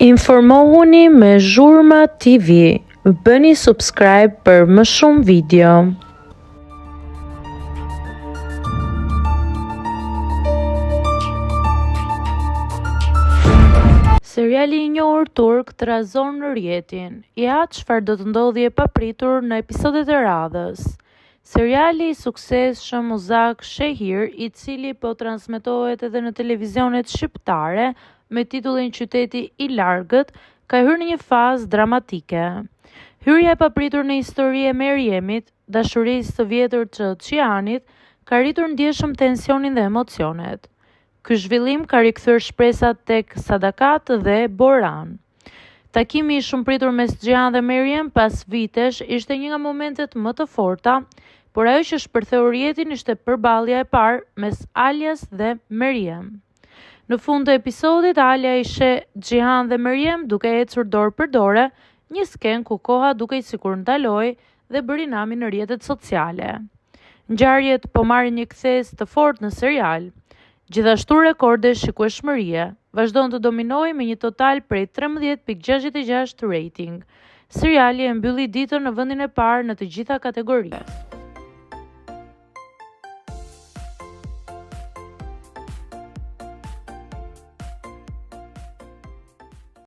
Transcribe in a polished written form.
Informohuni me Zhurma TV. Bëni subscribe për më shumë video. Seriali i njohur turk trazon në rjetin. Ja çfarë do të ndodhje e papritur në episodet e radhës. Seriali i suksesshëm Uzak Shehir, i cili po transmetohet edhe në televizionet shqiptare me titullin Qyteti i Largët, ka hyrë në një fazë dramatike. Hyrja e papritur në histori e Meriemit, dashurisë së vjetër të Qianit, ka rritur ndjeshëm tensionin dhe emocionet. Ky zhvillim ka rikthyer shpresat tek Sadakat dhe Boran. Takimi i shumëpritur mes Qian dhe Meriem pas vitesh ishte një nga momentet më të forta, por ajo që shpërtheu rjetin ishte përballja e parë mes Alias dhe Meriem. Në fund të episodit, Alia i sheh Qian dhe Meriem duke ecur dorë për dore, një skenë ku koha dukej sikur ndaloi dhe bëri nami në rrjetet sociale. Ngjarjet po marrin një kthes të fortë në serial. Gjithashtu rekorde shikueshmërie vazhdon të dominojë me një total prej 13.66 rating. Seriali e mbylli ditën në vendin e parë në të gjitha kategoritë.